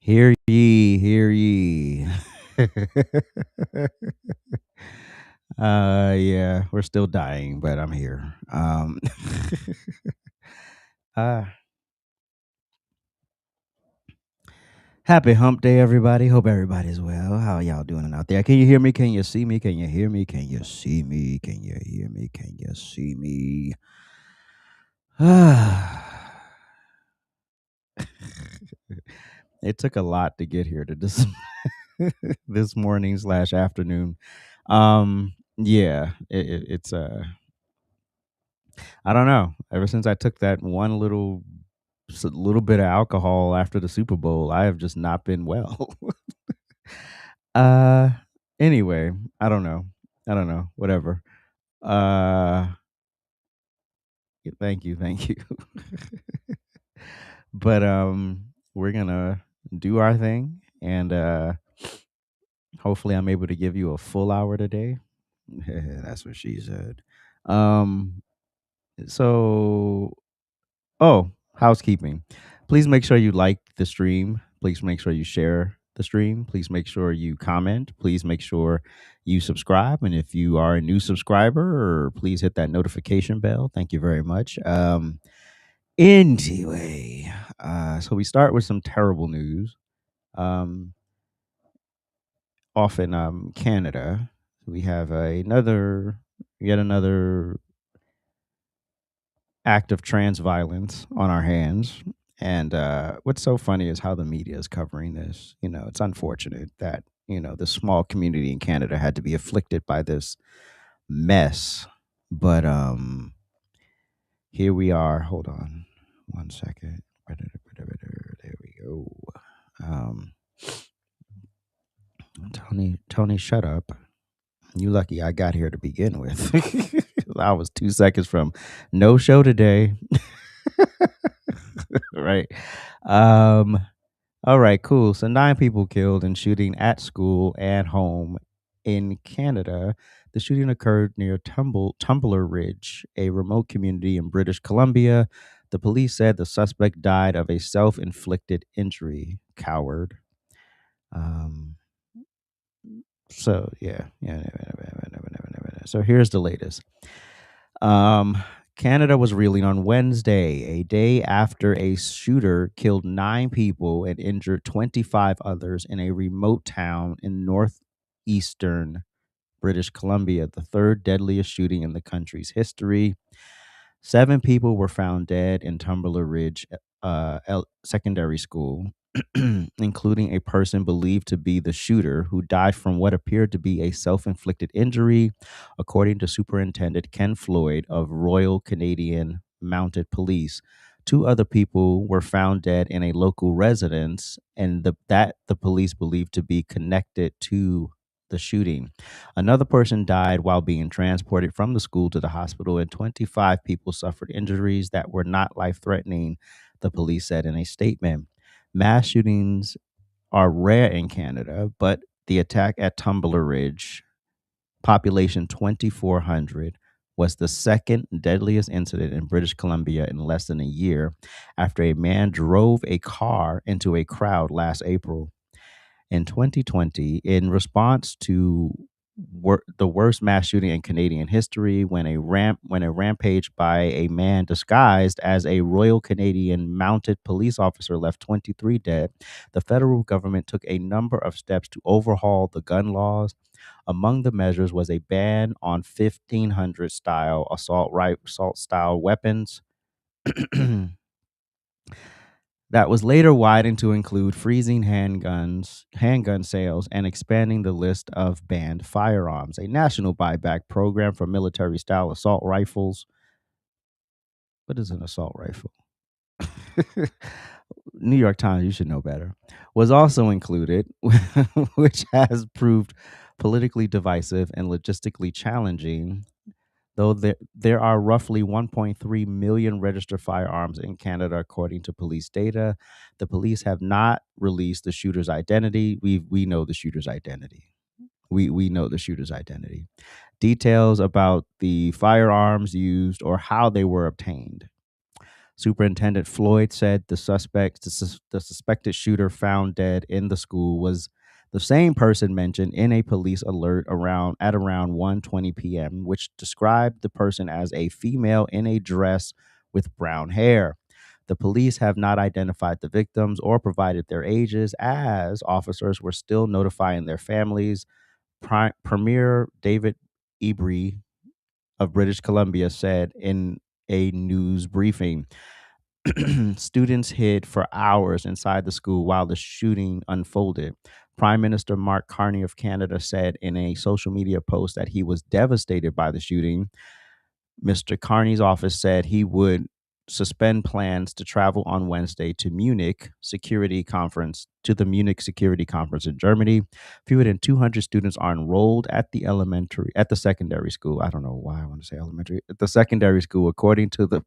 Hear ye, hear ye. Yeah, we're still dying, but I'm here. uh, Happy hump day, everybody. Hope everybody's well. How y'all doing out there? Can you hear me? Can you see me? Can you hear me? Can you see me? Can you hear me? Can you see me? It took a lot to get here to this this morning slash afternoon. Yeah, it's I don't know. Ever since I took that one little bit of alcohol after the Super Bowl, I have just not been well. uh anyway, I don't know. I don't know. Whatever. Uh Thank you, thank you. But we're going to do our thing, and hopefully I'm able to give you a full hour today. That's what she said. Um so Oh, housekeeping. Please make sure you like the stream. Please make sure you share the stream. Please make sure you comment. Please make sure you subscribe. And if you are a new subscriber, or please hit that notification bell. Thank you very much. Anyway, so we start with some terrible news. Um, Off in Canada, we have yet another act of trans violence on our hands. And what's so funny is how the media is covering this. It's unfortunate that, the small community in Canada had to be afflicted by this mess. But here we are. Hold on one second. There we go. Um, Tony, shut up. You lucky I got here to begin with. I was 2 seconds from no show today. Right. Um, all right, cool. So 9 people killed in shooting at school and home in Canada. The shooting occurred near Tumbler Ridge, a remote community in British Columbia. The police said the suspect died of a self-inflicted injury. Coward. Um, so yeah. So here's the latest. Um, Canada was reeling on Wednesday, a day after a shooter killed 9 people and injured 25 others in a remote town in northeastern British Columbia, the third deadliest shooting in the country's history. 7 people were found dead in Tumbler Ridge Secondary School, including a person believed to be the shooter who died from what appeared to be a self-inflicted injury, according to Superintendent Ken Floyd of Royal Canadian Mounted Police. 2 other people were found dead in a local residence, and the police believed to be connected to the shooting. Another person died while being transported from the school to the hospital, and 25 people suffered injuries that were not life threatening, the police said in a statement. Mass shootings are rare in Canada, but the attack at Tumbler Ridge, population 2,400, was the second deadliest incident in British Columbia in less than a year after a man drove a car into a crowd last April. In 2020, in response to the worst mass shooting in Canadian history, when a rampage by a man disguised as a Royal Canadian Mounted Police officer left 23 dead, the federal government took a number of steps to overhaul the gun laws. Among the measures was a ban on 1500 style assault style weapons. That was later widened to include freezing handgun sales, and expanding the list of banned firearms. A national buyback program for military-style assault rifles. What is an assault rifle? New York Times, you should know better. Was also included, which has proved politically divisive and logistically challenging. Though there are roughly 1.3 million registered firearms in Canada, according to police data. The police have not released the shooter's identity. We know the shooter's identity. We know the shooter's identity. Details about the firearms used or how they were obtained. Superintendent Floyd said the suspected shooter found dead in the school was the same person mentioned in a police alert around 1:20 p.m., which described the person as a female in a dress with brown hair. The police have not identified the victims or provided their ages, as officers were still notifying their families. Premier David Ebry of British Columbia said in a news briefing. Students hid for hours inside the school while the shooting unfolded. Prime Minister Mark Carney of Canada said in a social media post that he was devastated by the shooting. Mr. Carney's office said he would suspend plans to travel on Wednesday to the Munich Security Conference in Germany. Fewer than 200 students are enrolled at the secondary school. I don't know why I want to say elementary. At the secondary school, according to the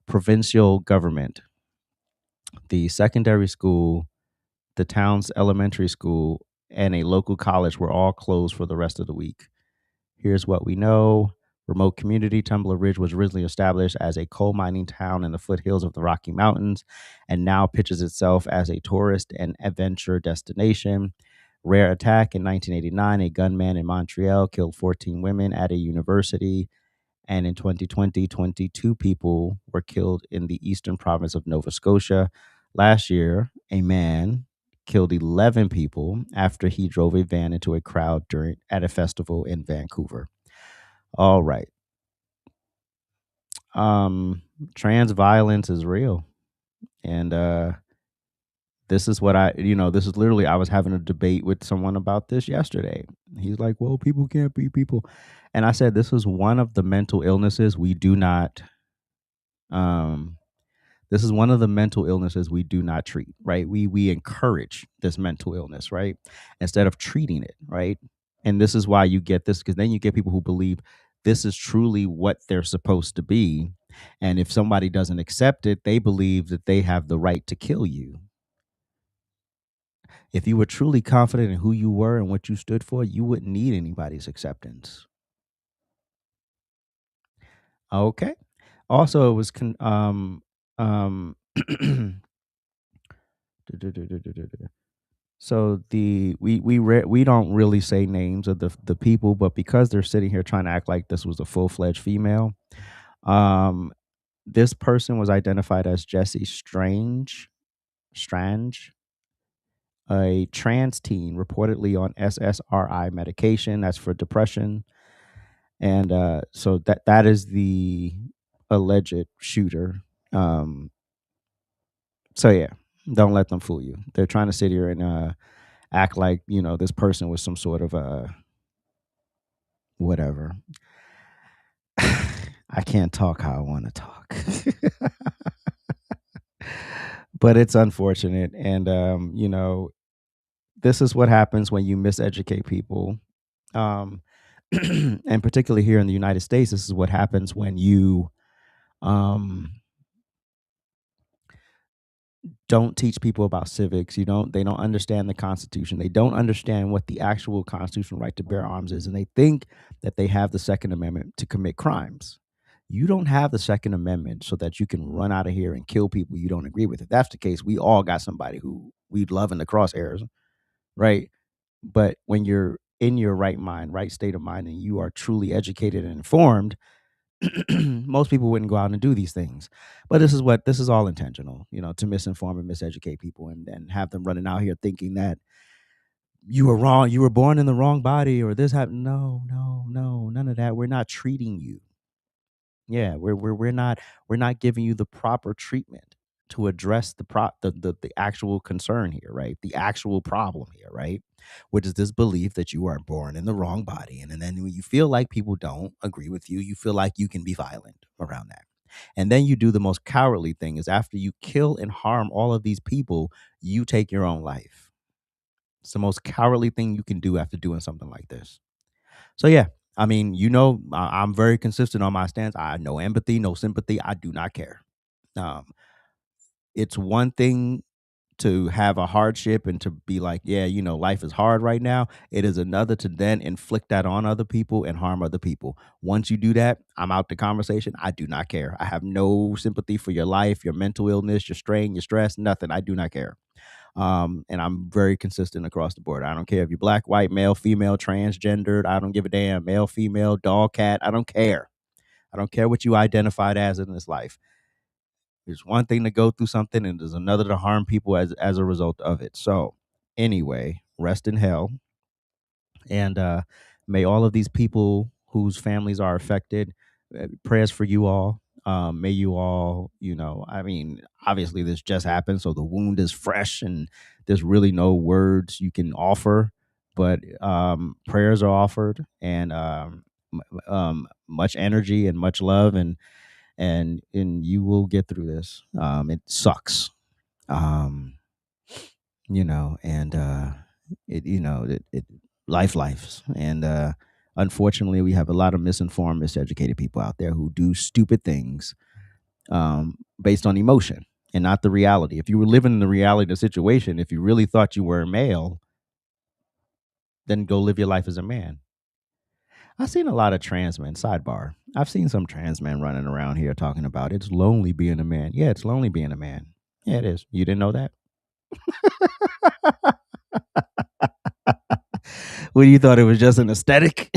provincial government. The secondary school, the town's elementary school, and a local college were all closed for the rest of the week. Here's what we know. Remote community Tumbler Ridge was originally established as a coal mining town in the foothills of the Rocky Mountains and now pitches itself as a tourist and adventure destination. Rare attack in 1989, a gunman in Montreal killed 14 women at a university. And in 2020, 22 people were killed in the eastern province of Nova Scotia. Last year, a man killed 11 people after he drove a van into a crowd at a festival in Vancouver. All right. Trans violence is real. And this is this is literally, I was having a debate with someone about this yesterday. He's like, well, people can't be people. And I said, this is one of the mental illnesses we do not, this is one of the mental illnesses we do not treat, right? We encourage this mental illness, right? Instead of treating it, right? And this is why you get this, because then you get people who believe this is truly what they're supposed to be. And if somebody doesn't accept it, they believe that they have the right to kill you. If you were truly confident in who you were and what you stood for, you wouldn't need anybody's acceptance. Okay. Also, it was so we don't really say names of the people, but because they're sitting here trying to act like this was a full-fledged female, um, this person was identified as Jessie Strange, a trans teen reportedly on SSRI medication. That's for depression. And so that is the alleged shooter. Um, so yeah, don't let them fool you. They're trying to sit here and act like this person was some sort of whatever. I can't talk how I want to talk. But it's unfortunate. And this is what happens when you miseducate people. Um, and particularly here in the United States, this is what happens when you um, don't teach people about civics. They don't understand the Constitution. They don't understand what the actual constitutional right to bear arms is. And they think that they have the Second Amendment to commit crimes. You don't have the Second Amendment so that you can run out of here and kill people you don't agree with. If that's the case, we all got somebody who we'd love in the crosshairs, right? But when you're in your right mind, right state of mind, and you are truly educated and informed, most people wouldn't go out and do these things. But this is all intentional, to misinform and miseducate people and then have them running out here thinking that you were wrong, you were born in the wrong body, or this happened. No, no, no, none of that. We're not treating you. Yeah, we're not giving you the proper treatment to address the actual concern here, right? The actual problem here, right? Which is this belief that you are born in the wrong body. And then when you feel like people don't agree with you, you feel like you can be violent around that. And then you do the most cowardly thing is after you kill and harm all of these people, you take your own life. It's the most cowardly thing you can do after doing something like this. So yeah, I mean, I'm very consistent on my stance. I no empathy, no sympathy. I do not care. Um, it's one thing to have a hardship and to be like, yeah, life is hard right now. It is another to then inflict that on other people and harm other people. Once you do that, I'm out the conversation. I do not care. I have no sympathy for your life, your mental illness, your strain, your stress, nothing. I do not care. And I'm very consistent across the board. I don't care if you're black, white, male, female, transgendered. I don't give a damn. Male, female, dog, cat. I don't care. I don't care what you identified as in this life. There's one thing to go through something, and there's another to harm people as a result of it. So, anyway, rest in hell, and may all of these people whose families are affected, prayers for you all. May you all, I mean, obviously this just happened, so the wound is fresh, and there's really no words you can offer, but prayers are offered, and much energy and much love, and you will get through this. It sucks, um, and it lives, and unfortunately, we have a lot of misinformed, miseducated people out there who do stupid things based on emotion and not the reality. If you were living in the reality of the situation, if you really thought you were a male, then go live your life as a man. I've seen a lot of trans men. Sidebar. I've seen some trans men running around here talking about it's lonely being a man. Yeah, it's lonely being a man. Yeah, it is. You didn't know that? Well, you thought it was just an aesthetic?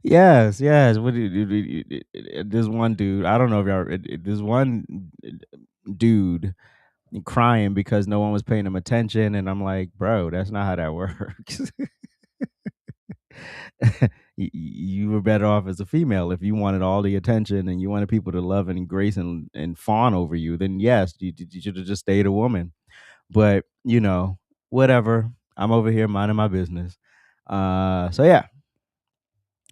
Yes, yes. This one dude, I don't know if y'all, this one dude crying because no one was paying him attention. And I'm like, bro, that's not how that works. You were better off as a female if you wanted all the attention and you wanted people to love and grace and fawn over you. Then yes, you should have just stayed a woman. But whatever. I'm over here minding my business. So yeah,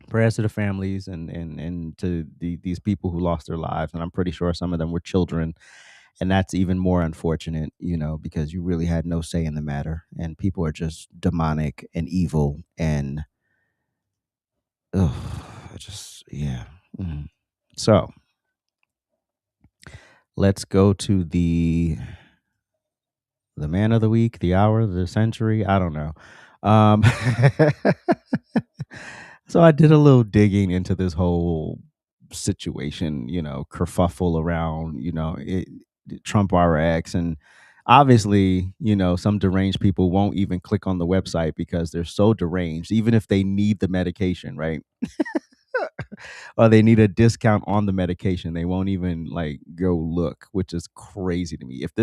prayers to the families and to these people who lost their lives, and I'm pretty sure some of them were children, and that's even more unfortunate, because you really had no say in the matter, and people are just demonic and evil and ugh, just yeah. Mhm. So let's go to the man of the week, the hour, the century. I don't know. Um, so I did a little digging into this whole situation, kerfuffle around, Trump RX. And obviously, some deranged people won't even click on the website because they're so deranged, even if they need the medication, right? Or they need a discount on the medication. They won't even like go look, which is crazy to me. If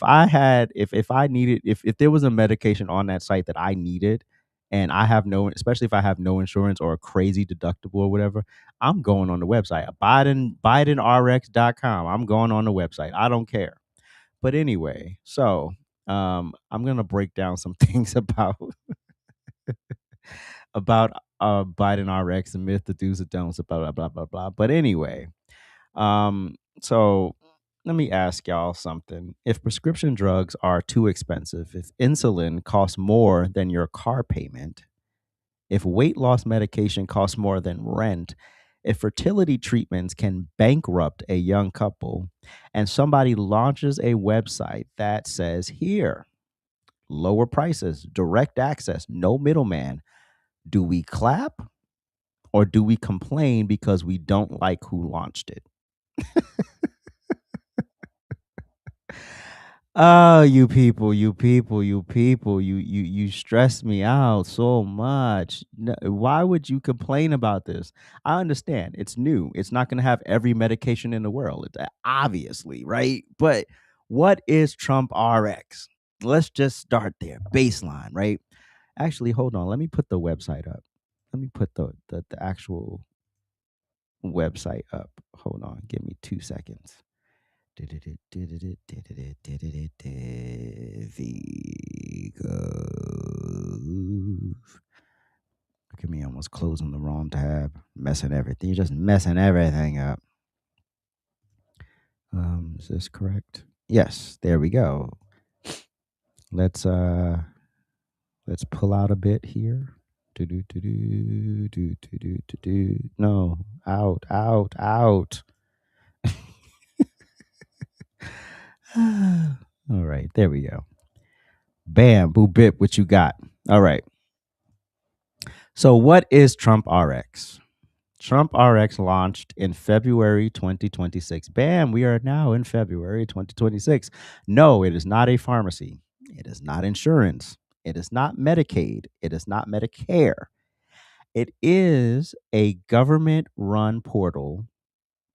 I needed, if there was a medication on that site that I needed, and I have no, especially if I have no insurance or a crazy deductible or whatever, I'm going on the website. BidenRx.com. I'm going on the website. I don't care. But anyway, so I'm gonna break down some things about Biden RX, and myth, the do's and don'ts, blah blah blah blah blah. But anyway, so let me ask y'all something. If prescription drugs are too expensive, if insulin costs more than your car payment, if weight loss medication costs more than rent, if fertility treatments can bankrupt a young couple, and somebody launches a website that says, here, lower prices, direct access, no middleman, do we clap or do we complain because we don't like who launched it? Oh, you stress me out so much. Why would you complain about this? I understand it's new. It's not going to have every medication in the world. It's obviously right. But what is Trump RX? Let's just start there. Baseline, right? Actually, hold on. Let me put the website up. Let me put the actual website up. Hold on. Give me 2 seconds. Vigos. Look at me almost closing the wrong tab, messing everything. You're just messing everything up. Is this correct? Yes, there we go. Let's pull out a bit here. Do do do do do do do do do. No, out. All right, there we go. Bam, boo bip, what you got? All right. So, what is TrumpRx? TrumpRx launched in February 2026. Bam, we are now in February 2026. No, it is not a pharmacy. It is not insurance. It is not Medicaid. It is not Medicare. It is a government run portal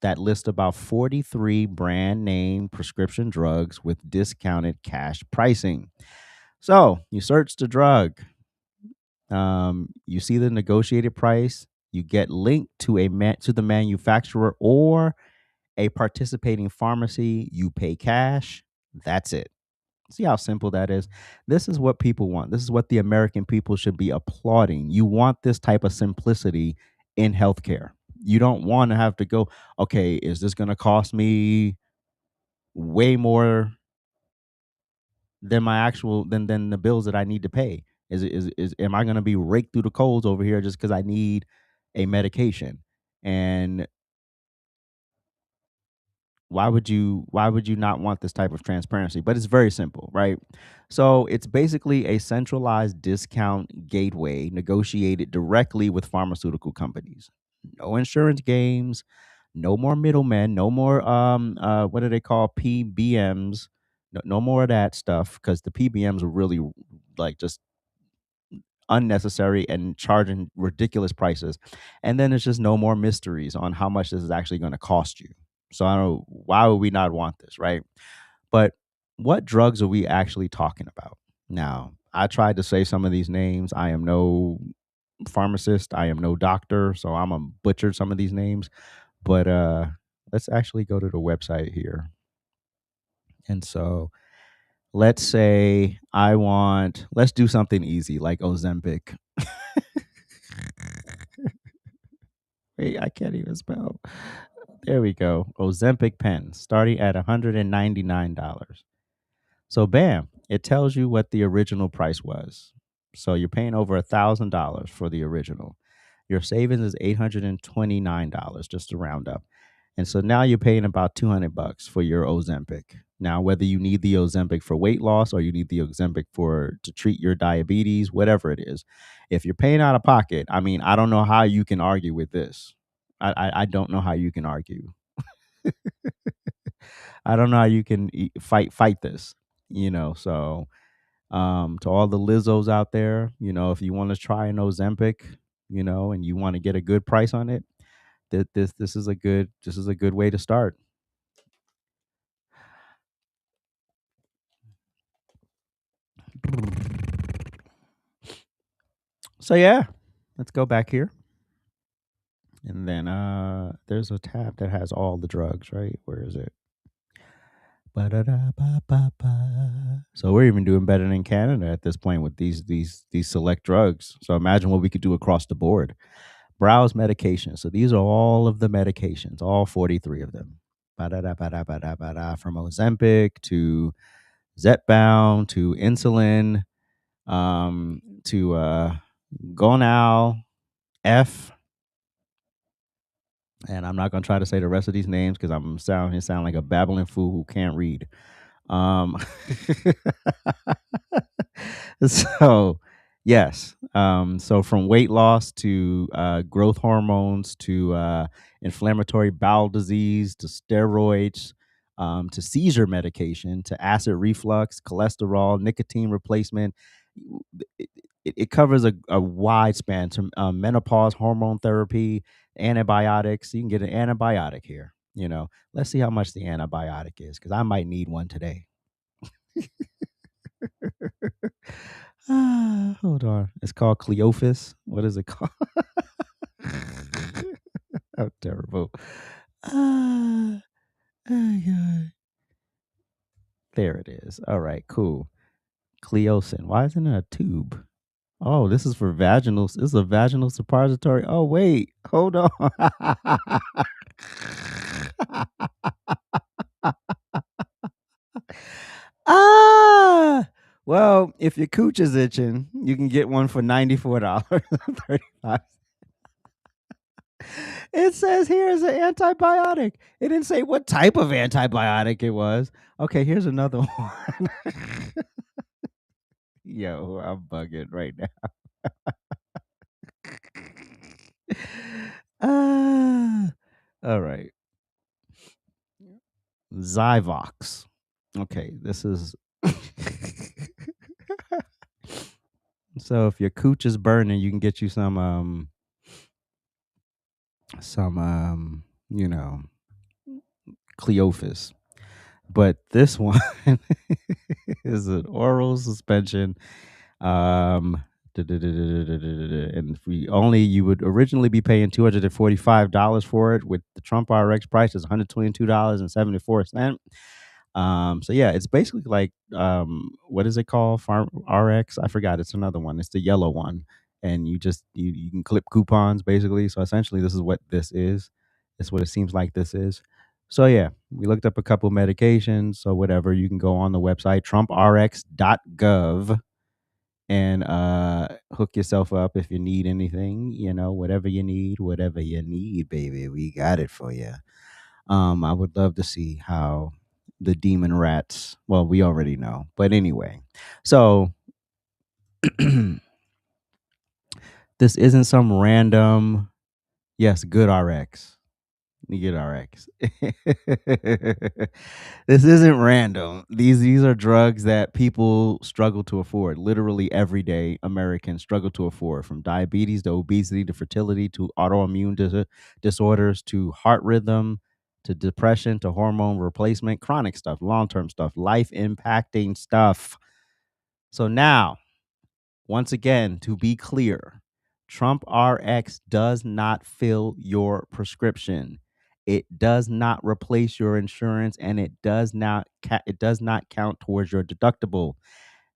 that lists about 43 brand name prescription drugs with discounted cash pricing. So you search the drug, you see the negotiated price, you get linked to to the manufacturer or a participating pharmacy, you pay cash. That's it. See how simple that is? This is what people want. This is what the American people should be applauding. You want this type of simplicity in healthcare. You don't want to have to go, okay, is this going to cost me way more than my actual than the bills that I need to pay? Is am I going to be raked through the coals over here just cuz I need a medication? And why would you not want this type of transparency? But it's very simple, right? So it's basically a centralized discount gateway negotiated directly with pharmaceutical companies. No insurance games, no more middlemen, no more what do they call PBMs? No more of that stuff because the PBMs are really like just unnecessary and charging ridiculous prices. And then there's just no more mysteries on how much this is actually going to cost you. So I don't know why would we not want this, right? But what drugs are we actually talking about? Now, I tried to say some of these names. I am no pharmacist, I am no doctor, so I'm gonna butcher some of these names. But let's actually go to the website here. And so let's say let's do something easy like Ozempic. Wait, I can't even spell. There we go. Ozempic pen starting at $199. So bam, it tells you what the original price was. So you're paying over $1,000 for the original. Your savings is $829, just to round up. And so now you're paying about $200 for your Ozempic. Now, whether you need the Ozempic for weight loss or you need the Ozempic for to treat your diabetes, whatever it is, if you're paying out of pocket, I mean, I don't know how you can argue with this. I don't know how you can argue. I don't know how you can fight this. So to all the Lizzos out there, if you want to try an Ozempic, and you want to get a good price on it, this is a good way to start. So yeah, let's go back here, and then there's a tab that has all the drugs. Right, where is it? Ba-da-da-ba-ba-ba. So we're even doing better than Canada at this point with these select drugs. So imagine what we could do across the board. Browse medications. So these are all of the medications, all 43 of them. Ba-da-da-ba-da-ba-da-ba-da. From Ozempic to Zepbound to insulin, to Gonal F. And I'm not gonna try to say the rest of these names because I'm sound like a babbling fool who can't read. Um, so yes, so from weight loss to growth hormones to inflammatory bowel disease to steroids, to seizure medication to acid reflux, cholesterol, nicotine replacement. It, it covers a wide span to menopause, hormone therapy, antibiotics. You can get an antibiotic here. Let's see how much the antibiotic is because I might need one today. Hold on. It's called Cleophas. What is it called? How terrible. Ah, oh God. There it is. All right, cool. Cleocin. Why isn't it a tube? Oh, this is for vaginal. This is a vaginal suppository. Oh, wait. Hold on. Ah, well, if your cooch is itching, you can get one for $94.35. It says here is an antibiotic. It didn't say what type of antibiotic it was. Okay, here's another one. Yo, I'm bugging right now. Ah, all right. Zyvox. Okay, this is so if your cooch is burning, you can get you some you know, Cleophas. But this one is an oral suspension. Um, and you would originally be paying $245 for it. With the Trump RX price, is $122.74. So yeah, it's basically like what is it called? Farm RX? I forgot. It's another one. It's the yellow one, and you can clip coupons basically. So essentially, this is what this is. It's what it seems like this is. So yeah, we looked up a couple medications. So whatever, you can go on the website TrumpRx.gov and hook yourself up if you need anything. Whatever you need, baby, we got it for you. I would love to see how the demon rats. Well, we already know, but anyway. So this isn't some random. Yes, good RX. You get RX. This isn't random. These are drugs that people struggle to afford. Literally everyday Americans struggle to afford, from diabetes to obesity to fertility to autoimmune disorders to heart rhythm to depression to hormone replacement, chronic stuff, long-term stuff, life impacting stuff. So now, once again, to be clear, Trump RX does not fill your prescription. It does not replace your insurance, and it does not count towards your deductible.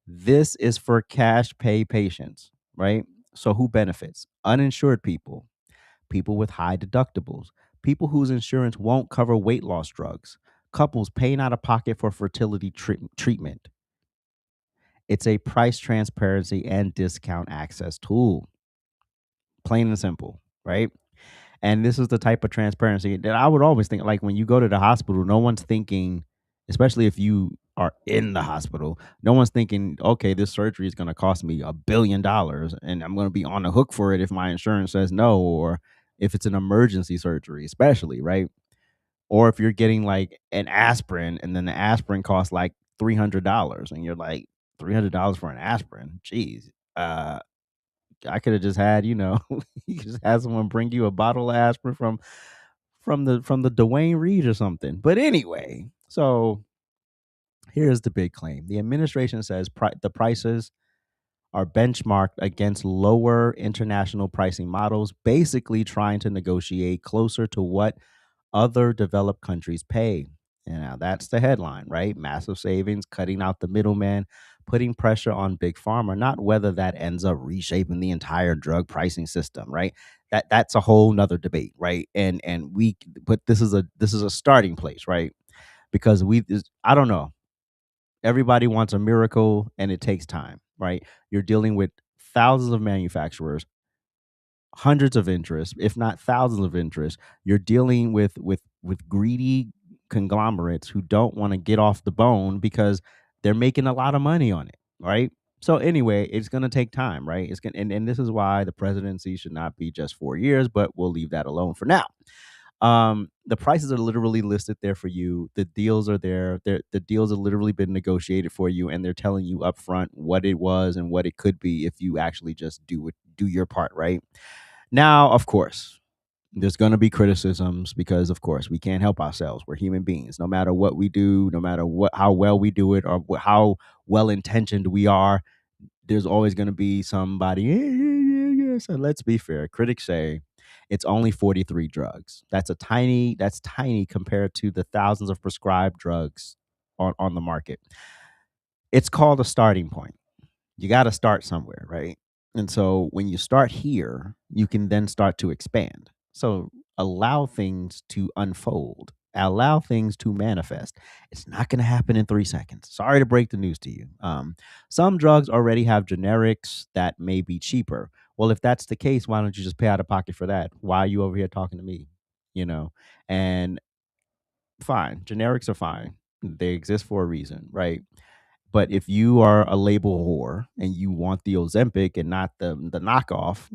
This is for cash pay patients, right? So who benefits? Uninsured people, people with high deductibles, people whose insurance won't cover weight loss drugs, couples paying out of pocket for fertility treatment. It's a price transparency and discount access tool. Plain and simple, right? And this is the type of transparency that I would always think, like when you go to the hospital, no one's thinking, especially if you are in the hospital, no one's thinking, okay, this surgery is going to cost me $1 billion and I'm going to be on the hook for it if my insurance says no, or if it's an emergency surgery, especially, right? Or if you're getting like an aspirin and then the aspirin costs like $300 and you're like, $300 for an aspirin? Jeez. I could have just had, you just had someone bring you a bottle of aspirin from the Dwayne Reed or something. But anyway, so here's the big claim. The administration says the prices are benchmarked against lower international pricing models, basically trying to negotiate closer to what other developed countries pay. And now that's the headline, right? Massive savings, cutting out the middleman, putting pressure on big pharma, not whether that ends up reshaping the entire drug pricing system, right? That's a whole nother debate, right? But this is a starting place, right? Because I don't know. Everybody wants a miracle and it takes time, right? You're dealing with thousands of manufacturers, hundreds of interests, if not thousands of interests. You're dealing with greedy conglomerates who don't want to get off the bone because they're making a lot of money on it, right? So anyway, it's going to take time, right? It's going and this is why the presidency should not be just 4 years, but we'll leave that alone for now. The prices are literally listed there for you. The deals are there. The deals have literally been negotiated for you, and they're telling you upfront what it was and what it could be if you actually just do your part, right? Now, of course, there's going to be criticisms because, of course, we can't help ourselves. We're human beings. No matter what we do, no matter how well we do it, or how well intentioned we are, there's always going to be somebody. "Yeah, yeah, yeah, yeah." So let's be fair. Critics say it's only 43 drugs. That's tiny compared to the thousands of prescribed drugs on the market. It's called a starting point. You got to start somewhere, right? And so when you start here, you can then start to expand. So allow things to unfold. Allow things to manifest. It's not going to happen in 3 seconds. Sorry to break the news to you. Some drugs already have generics that may be cheaper. Well, if that's the case, why don't you just pay out of pocket for that? Why are you over here talking to me? You know, and fine, generics are fine. They exist for a reason, right? But if you are a label whore and you want the Ozempic and not the knockoff,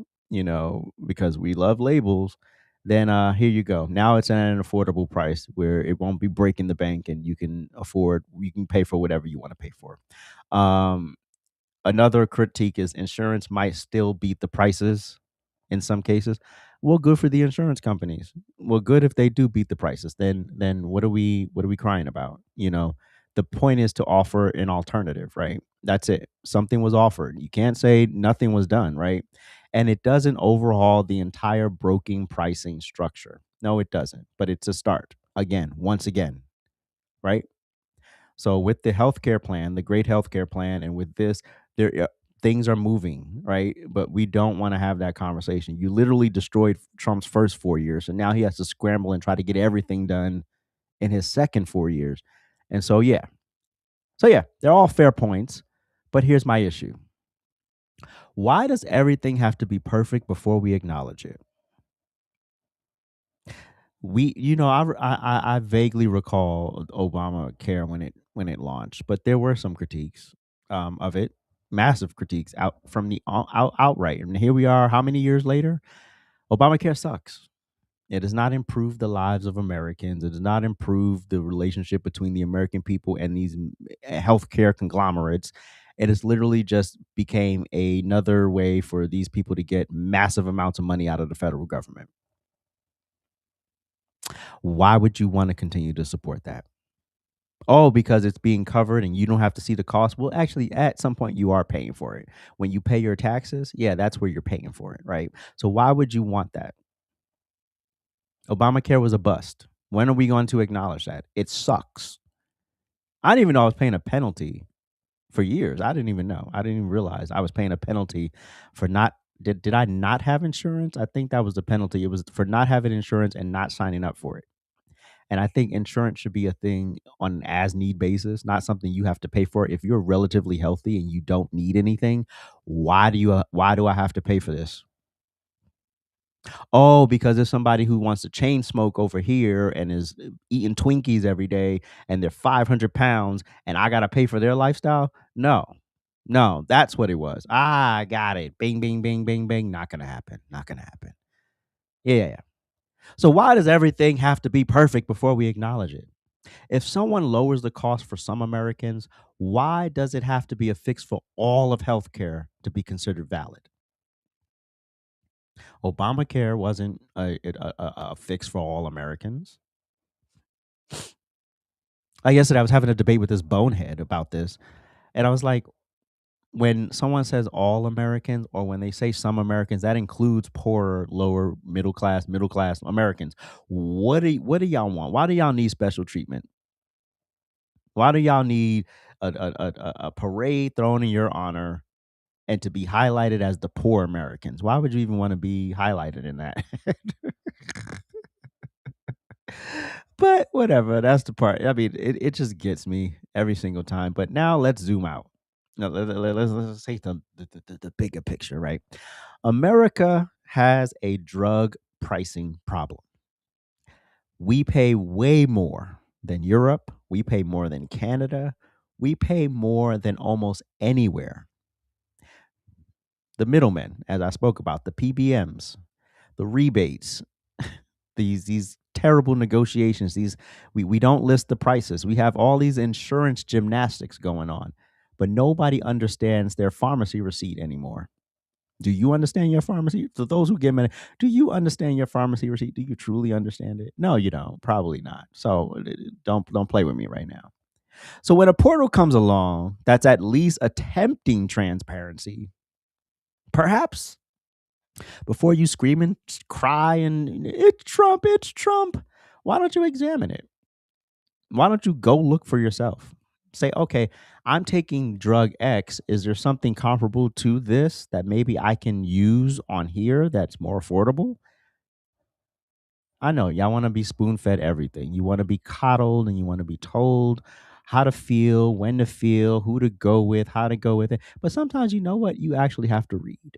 because we love labels, then here you go. Now it's at an affordable price where it won't be breaking the bank and you can pay for whatever you want to pay for. Um, Another critique is insurance might still beat the prices in some cases. Well, good for the insurance companies. Well, good if they do beat the prices. Then what are we crying about? The point is to offer an alternative, right? That's it. Something was offered. You can't say nothing was done, right? And it doesn't overhaul the entire broking pricing structure. No, it doesn't. But it's a start. Again, once again, right? So with the healthcare plan, the great healthcare plan, and with this, things are moving, right? But we don't want to have that conversation. You literally destroyed Trump's first 4 years, and now he has to scramble and try to get everything done in his second 4 years. And so yeah, they're all fair points. But here's my issue: why does everything have to be perfect before we acknowledge it? I vaguely recall Obamacare when it launched, but there were some critiques of it, massive critiques out from the outright. And here we are, how many years later? Obamacare sucks. It does not improve the lives of Americans. It does not improve the relationship between the American people and these healthcare conglomerates. It has literally just became another way for these people to get massive amounts of money out of the federal government. Why would you want to continue to support that? Oh, because it's being covered and you don't have to see the cost. Well, actually, at some point, you are paying for it. When you pay your taxes, yeah, that's where you're paying for it, right? So why would you want that? Obamacare was a bust. When are we going to acknowledge that? It sucks. I didn't even know I was paying a penalty for years. I didn't even know. I didn't even realize I was paying a penalty for not. Did I not have insurance? I think that was the penalty. It was for not having insurance and not signing up for it. And I think insurance should be a thing on an as need basis, not something you have to pay for. If you're relatively healthy and you don't need anything, why do I have to pay for this? Oh, because there's somebody who wants to chain smoke over here and is eating Twinkies every day and they're 500 pounds and I got to pay for their lifestyle? No, no, that's what it was. I got it. Bing, bing, bing, bing, bing. Not going to happen. Not going to happen. Yeah, yeah, yeah. So why does everything have to be perfect before we acknowledge it? If someone lowers the cost for some Americans, why does it have to be a fix for all of healthcare to be considered valid? Obamacare wasn't a fix for all Americans. Like yesterday, I was having a debate with this bonehead about this, and I was like, when someone says all Americans, or when they say some Americans, that includes poorer, lower, middle class Americans. What do y'all want? Why do y'all need special treatment? Why do y'all need a parade thrown in your honor and to be highlighted as the poor Americans? Why would you even want to be highlighted in that? But whatever, that's the part. I mean, it just gets me every single time. But now let's zoom out. No, let's take the bigger picture, right? America has a drug pricing problem. We pay way more than Europe. We pay more than Canada. We pay more than almost anywhere. The middlemen, as I spoke about, the PBMs, the rebates, these terrible negotiations. We don't list the prices. We have all these insurance gymnastics going on, but nobody understands their pharmacy receipt anymore. Do you understand your pharmacy? For those who get money, do you understand your pharmacy receipt? Do you truly understand it? No, you don't. Probably not. So don't play with me right now. So when a portal comes along that's at least attempting transparency, perhaps before you scream and cry and it's Trump, why don't you examine it? Why don't you go look for yourself? Say, okay, I'm taking drug X. Is there something comparable to this that maybe I can use on here that's more affordable? I know y'all want to be spoon fed everything. You want to be coddled and you want to be told how to feel, when to feel, who to go with, how to go with it. But sometimes you know what? You actually have to read.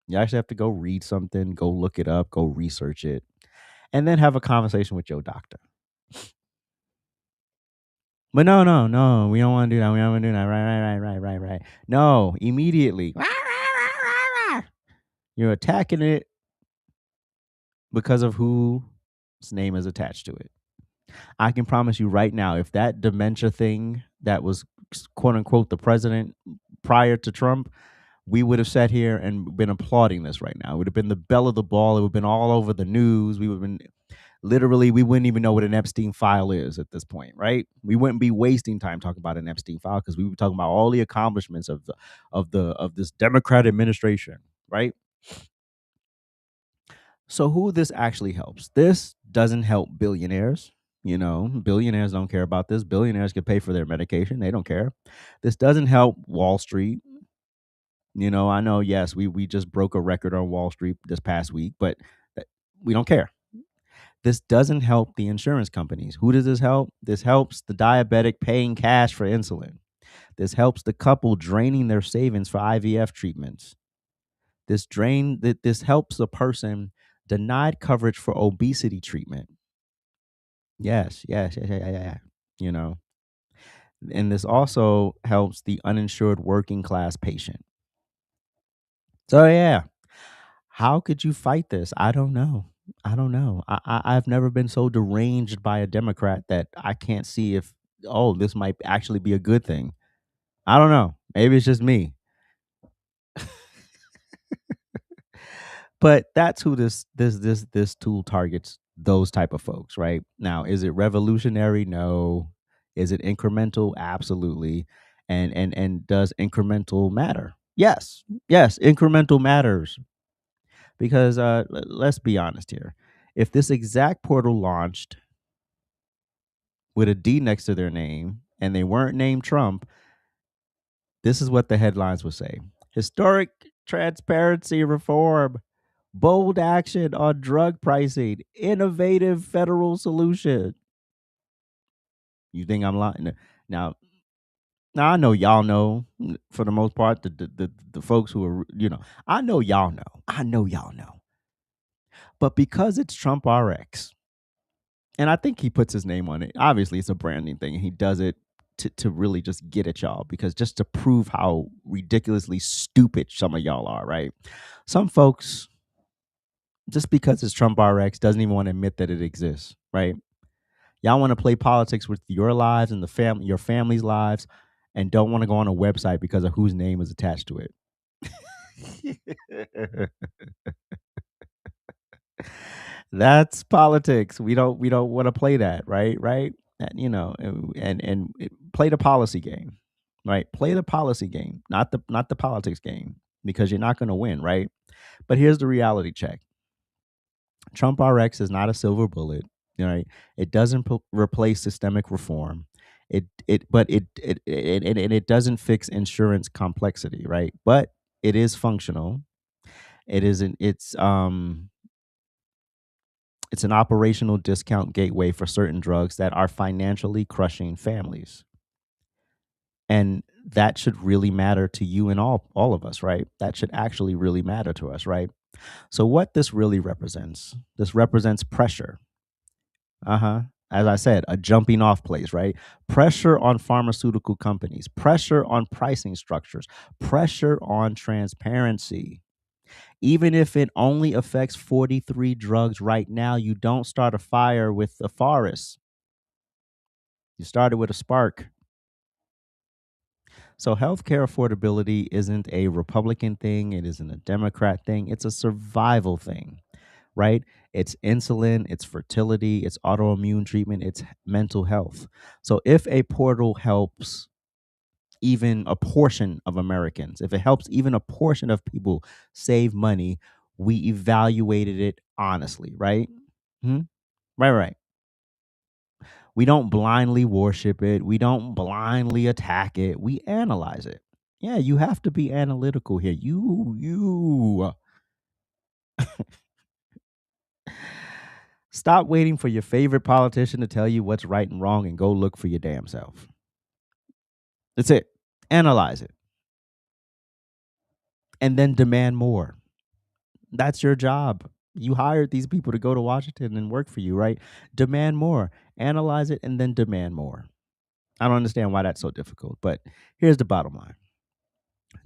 You actually have to go read something, go look it up, go research it, and then have a conversation with your doctor. But no, no, no, we don't want to do that. We don't want to do that. Right. No, immediately. You're attacking it because of whose name is attached to it. I can promise you right now, if that dementia thing that was quote unquote the president prior to Trump, we would have sat here and been applauding this right now. It would have been the belle of the ball. It would have been all over the news. We would have been literally, we wouldn't even know what an Epstein file is at this point, right? We wouldn't be wasting time talking about an Epstein file because we would be talking about all the accomplishments of this Democrat administration, right? So who this actually helps? This doesn't help billionaires. You know, billionaires don't care about this. Billionaires can pay for their medication. They don't care. This doesn't help Wall Street. You know, I know, yes, we just broke a record on Wall Street this past week, but uh, we don't care. This doesn't help the insurance companies. Who does this help? This helps the diabetic paying cash for insulin. This helps the couple draining their savings for IVF treatments. This helps a person denied coverage for obesity treatment. Yes. You know, and this also helps the uninsured working class patient. So yeah, how could you fight this? I don't know. I don't know. I've never been so deranged by a Democrat that I can't see if this might actually be a good thing. I don't know. Maybe it's just me. But that's who this tool targets, those type of folks, right? Now, is it revolutionary? No. Is it incremental? Absolutely. And does incremental matter? Yes. Yes, incremental matters because let's be honest here. If this exact portal launched with a D next to their name and they weren't named Trump, this is what the headlines would say. Historic transparency reform, bold action on drug pricing, innovative federal solution. You think I'm lying? Now, now I know y'all know for the most part the folks who are I know y'all know. I know y'all know. But because it's Trump RX, and I think he puts his name on it. Obviously, it's a branding thing, and he does it to really just get at y'all because just to prove how ridiculously stupid some of y'all are, right? Some folks, just because it's Trump RX, doesn't even want to admit that it exists, right? Y'all want to play politics with your lives and your family's lives, and don't want to go on a website because of whose name is attached to it. That's politics. We don't want to play that, right? Right? And play the policy game, right? Play the policy game, not the politics game, because you're not going to win, right? But here's the reality check: Trump RX is not a silver bullet, right? It doesn't replace systemic reform. It doesn't fix insurance complexity, right? But it is functional. It isn't. It's an operational discount gateway for certain drugs that are financially crushing families. And that should really matter to you and all of us, right? That should actually really matter to us, right? So what this really represents, this represents pressure. Uh-huh. As I said, a jumping off place, right? Pressure on pharmaceutical companies, pressure on pricing structures, pressure on transparency. Even if it only affects 43 drugs right now, you don't start a fire with a forest. You started with a spark. So healthcare affordability isn't a Republican thing, it isn't a Democrat thing, it's a survival thing, right? It's insulin, it's fertility, it's autoimmune treatment, it's mental health. So if a portal helps even a portion of Americans, if it helps even a portion of people save money, we evaluated it honestly, right? Hmm? Right. We don't blindly worship it. We don't blindly attack it. We analyze it. Yeah, you have to be analytical here. You Stop waiting for your favorite politician to tell you what's right and wrong and go look for your damn self. That's it. Analyze it and then demand more. That's your job. You hired these people to go to Washington and work for you, right? Demand more. Analyze it and then demand more. I don't understand why that's so difficult, but here's the bottom line.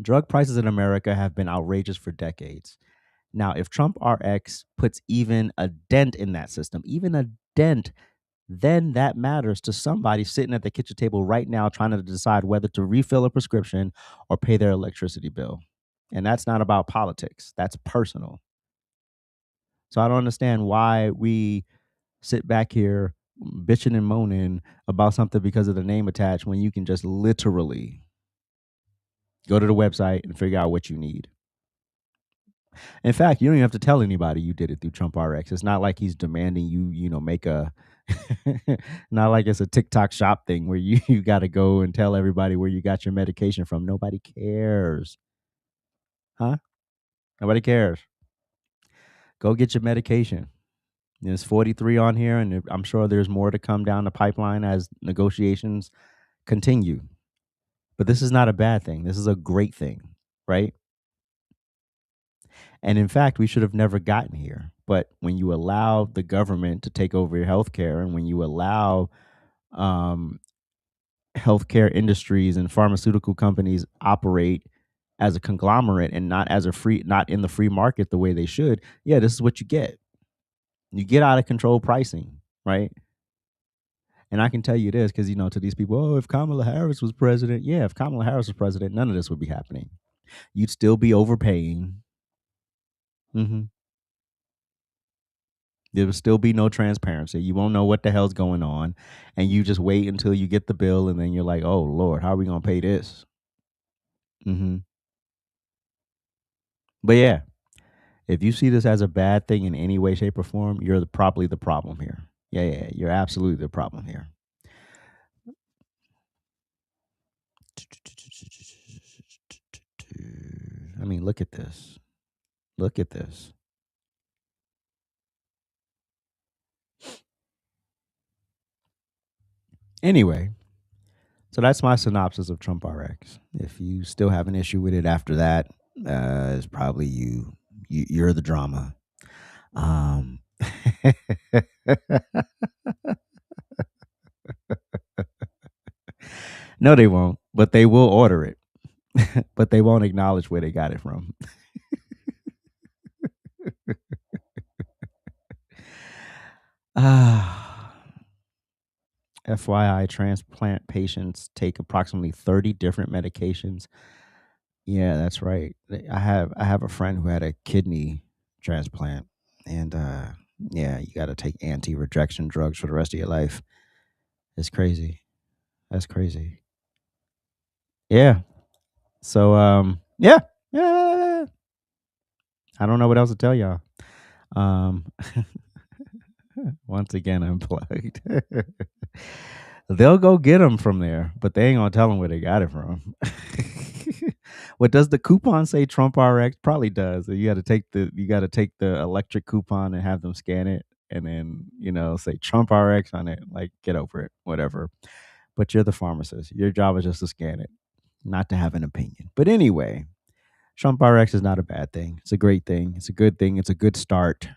Drug prices in America have been outrageous for decades. Now, if TrumpRx puts even a dent in that system, even a dent, then that matters to somebody sitting at the kitchen table right now trying to decide whether to refill a prescription or pay their electricity bill. And that's not about politics, that's personal. So I don't understand why we sit back here bitching and moaning about something because of the name attached when you can just literally go to the website and figure out what you need. In fact, you don't even have to tell anybody you did it through TrumpRx. It's not like he's demanding make a not like it's a TikTok shop thing where you got to go and tell everybody where you got your medication from. Nobody cares. Huh? Nobody cares. Go get your medication. There's 43 on here, and I'm sure there's more to come down the pipeline as negotiations continue. But this is not a bad thing. This is a great thing, right? And in fact, we should have never gotten here. But when you allow the government to take over your healthcare, and when you allow healthcare industries and pharmaceutical companies operate as a conglomerate and not in the free market the way they should, yeah, this is what you get. You get out of control pricing, right? And I can tell you this because, to these people, oh, if Kamala Harris was president, yeah, if Kamala Harris was president, none of this would be happening. You'd still be overpaying. There will still be no transparency. You won't know what the hell's going on. And you just wait until you get the bill, and then you're like, oh, Lord, how are we going to pay this? But yeah, if you see this as a bad thing in any way, shape, or form, you're probably the problem here. Yeah, you're absolutely the problem here. I mean, look at this. Look at this. Anyway, so that's my synopsis of TrumpRx. If you still have an issue with it after that, it's probably you're the drama. No, they won't, but they will order it. But they won't acknowledge where they got it from. FYI, transplant patients take approximately 30 different medications. Yeah, that's right. I have a friend who had a kidney transplant, and yeah, you got to take anti-rejection drugs for the rest of your life. It's crazy. That's crazy. Yeah. So yeah. I don't know what else to tell y'all. Once again, unplugged. They'll go get them from there, but they ain't gonna tell them where they got it from. What does the coupon say? TrumpRx probably does. You got to take the electric coupon and have them scan it, and then say TrumpRx on it. Like, get over it, whatever. But you're the pharmacist. Your job is just to scan it, not to have an opinion. But anyway, TrumpRx is not a bad thing. It's a great thing. It's a good thing. It's a good start.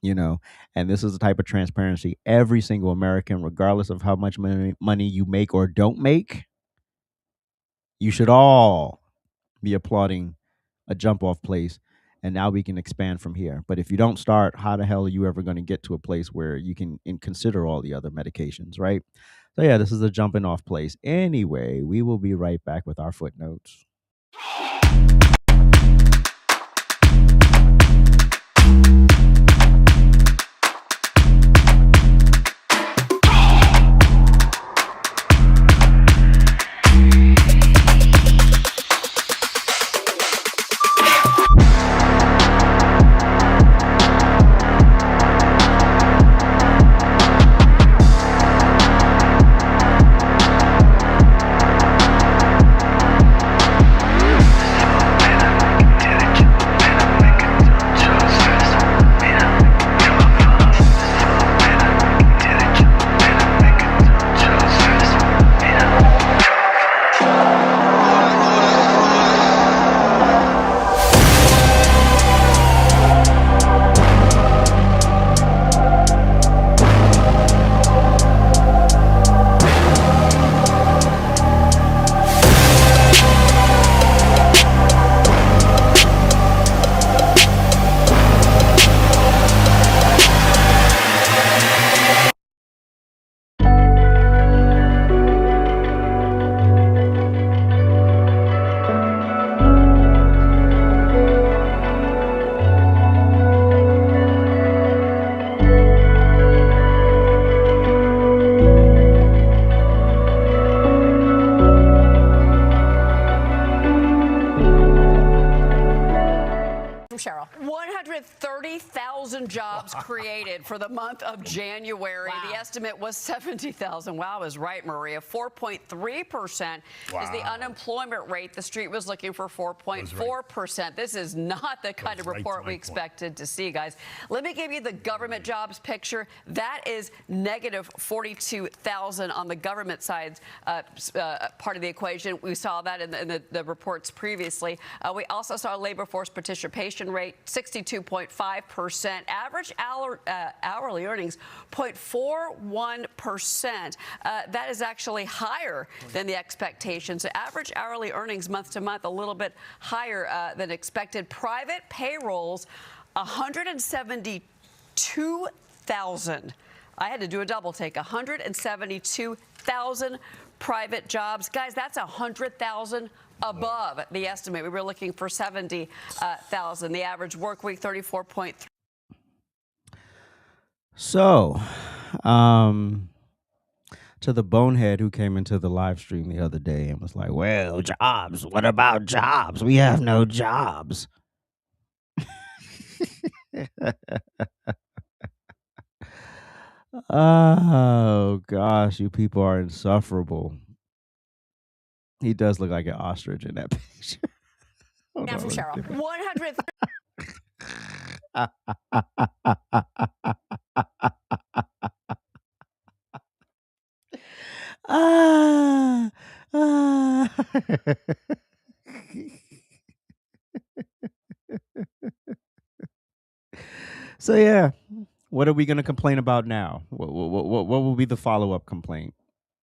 And this is the type of transparency every single American, regardless of how much money you make or don't make, you should all be applauding a jump off place. And now we can expand from here. But if you don't start, how the hell are you ever going to get to a place where you can consider all the other medications, right? So yeah, this is a jumping off place. Anyway, we will be right back with our footnotes. Cheryl. 130,000 jobs created for the month of January. Wow. The estimate was 70,000. Wow, I was right, Maria. 4.3% is the unemployment rate. The street was looking for 4.4%. Right. This is not the kind of report we expected to see, guys. Let me give you the government jobs picture. That is negative 42,000 on the government side part of the equation. We saw that in the reports previously. We also saw labor force participation rate 62.5%. Average hourly earnings 0.41%. That is actually higher than the expectations. Average hourly earnings month to month a little bit higher than expected. Private payrolls 172,000. I had to do a double take. 172,000 private jobs. Guys, that's 100,000 above the estimate. We were looking for 70,000. The average work week, 34.3. So, to the bonehead who came into the live stream the other day and was like, well, jobs. What about jobs? We have no jobs. Oh, gosh, you people are insufferable. He does look like an ostrich in that picture. Now from Cheryl. 100. So yeah, what are we going to complain about now? What will be the follow-up complaint?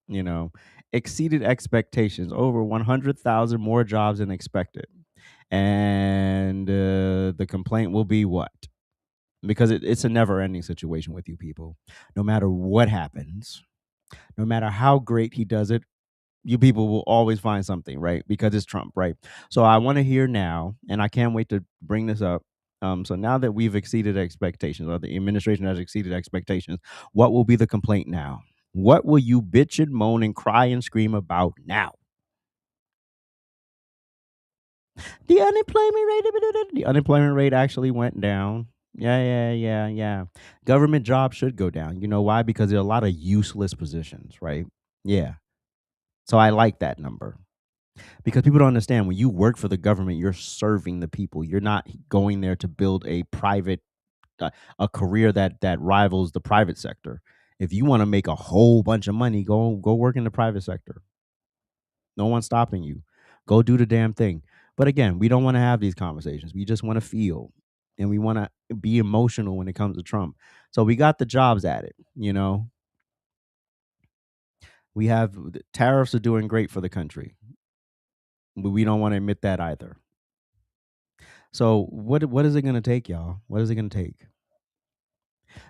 You know, exceeded expectations, over 100,000 more jobs than expected. And the complaint will be what? Because it's a never-ending situation with you people. No matter what happens, no matter how great he does it, you people will always find something, right? Because it's Trump, right? So I want to hear now, and I can't wait to bring this up. So now that we've exceeded expectations, or the administration has exceeded expectations, what will be the complaint now? What will you bitch and moan and cry and scream about now? The unemployment rate actually went down. Yeah. Government jobs should go down. You know why? Because there are a lot of useless positions, right? Yeah. So I like that number. Because people don't understand, when you work for the government, you're serving the people. You're not going there to build a private a career that rivals the private sector. If you want to make a whole bunch of money, go work in the private sector. No one's stopping you. Go do the damn thing. But again, we don't want to have these conversations. We just want to feel, and we want to be emotional when it comes to Trump. So we got the jobs added, you know. We have tariffs are doing great for the country, but we don't want to admit that either. So what is it going to take, y'all? What is it going to take?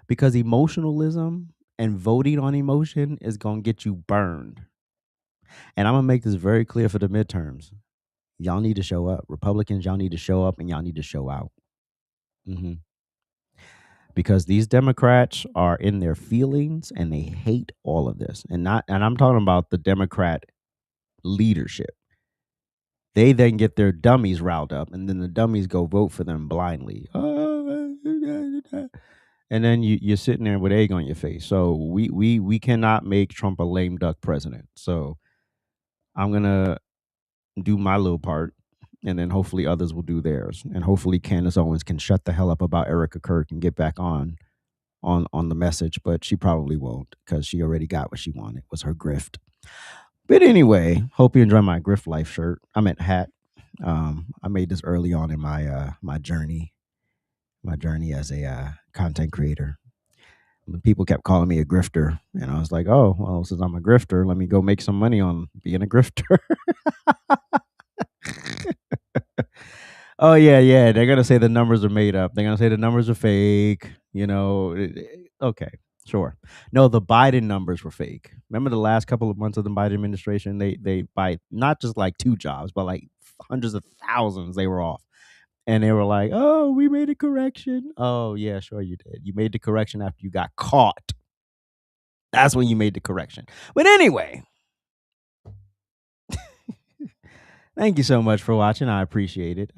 Because emotionalism and voting on emotion is going to get you burned. And I'm going to make this very clear for the midterms. Y'all need to show up. Republicans, y'all need to show up, and y'all need to show out. Because these Democrats are in their feelings and they hate all of this. And I'm talking about the Democrat leadership. They then get their dummies riled up, and then the dummies go vote for them blindly. And then you're sitting there with egg on your face. So we cannot make Trump a lame duck president. So I'm gonna do my little part, and then hopefully others will do theirs. And hopefully Candace Owens can shut the hell up about Erica Kirk and get back on the message, but she probably won't, because she already got what she wanted, was her grift. But anyway, hope you enjoy my grift life shirt. I meant hat. I made this early on in my my journey as a content creator. People kept calling me a grifter, and I was like, oh, well, since I'm a grifter, let me go make some money on being a grifter. Oh yeah, they're gonna say the numbers are made up. They're gonna say the numbers are fake. You know, okay, sure. No, the Biden numbers were fake. Remember the last couple of months of the Biden administration? They by not just like 2 jobs, but like hundreds of thousands. They were off, and they were like, "Oh, we made a correction." Oh yeah, sure you did. You made the correction after you got caught. That's when you made the correction. But anyway. Thank you so much for watching. I appreciate it.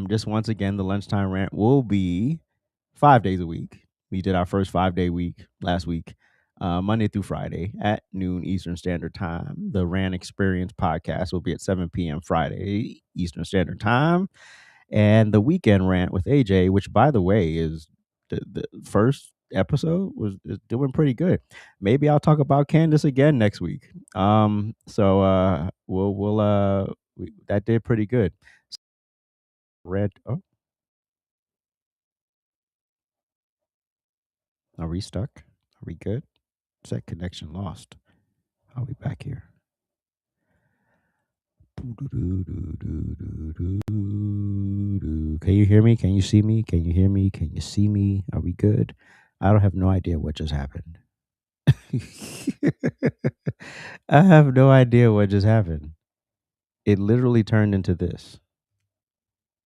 Just once again, the lunchtime rant will be 5 days a week. We did our first 5 day week last week, Monday through Friday at noon Eastern Standard Time. The Rant Experience podcast will be at 7 p.m. Friday Eastern Standard Time. And the weekend rant with AJ, which by the way is the first episode is doing pretty good. Maybe I'll talk about Candace again next week. That did pretty good. Red. Oh, are we stuck? Are we good? Is that connection lost? Are we back here? Can you hear me? Can you see me? Can you hear me? Can you see me? Are we good? I don't have no idea what just happened. I have no idea what just happened. It literally turned into this.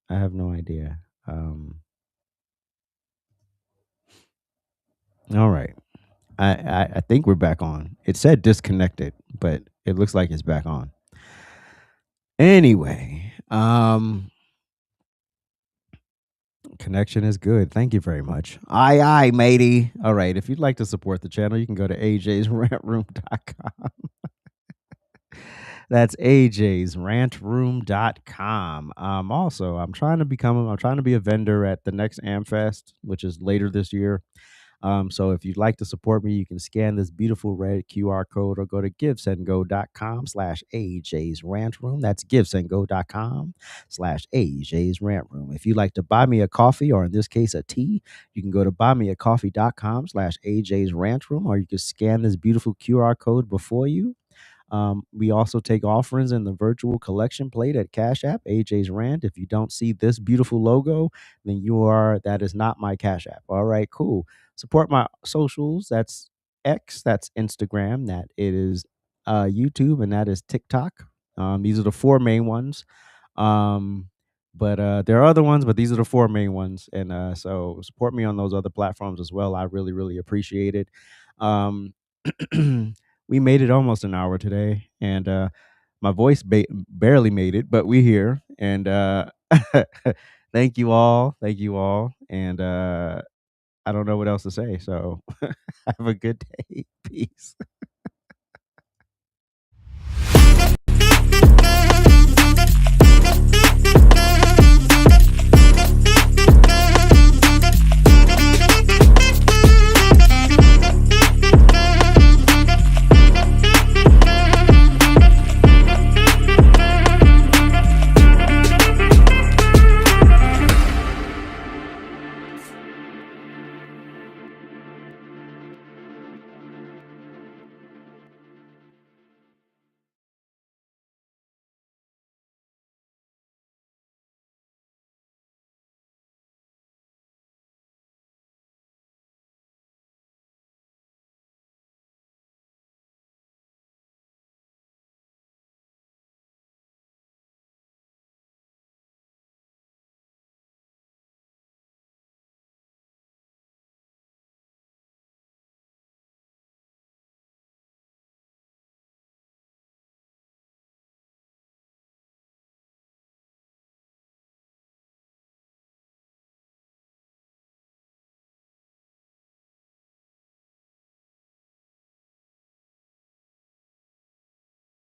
I have no idea. All right. I think we're back on. It said disconnected, but it looks like it's back on. Anyway, connection is good. Thank you very much. Aye, matey. All right. If you'd like to support the channel, you can go to AJsRANTroom.com. That's AJsRANTroom.com. Also, I'm trying to be a vendor at the next AmFest, which is later this year. So if you'd like to support me, you can scan this beautiful red QR code or go to givesendgo.com/AJsRantRoom. That's givesendgo.com/AJsRantRoom. If you'd like to buy me a coffee, or in this case, a tea, you can go to buymeacoffee.com/AJsRantRoom, or you can scan this beautiful QR code before you. We also take offerings in the virtual collection plate at Cash App, AJ's Rant. If you don't see this beautiful logo, then that is not my Cash App. All right, cool. Support my socials. That's X, that's Instagram, that it is YouTube, and that is TikTok. These are the four main ones. But there are other ones, but these are the four main ones. And so support me on those other platforms as well. I really, really appreciate it. Um, we made it almost an hour today, and my voice barely made it, but we here. And thank you all. Thank you all. And I don't know what else to say. So have a good day. Peace.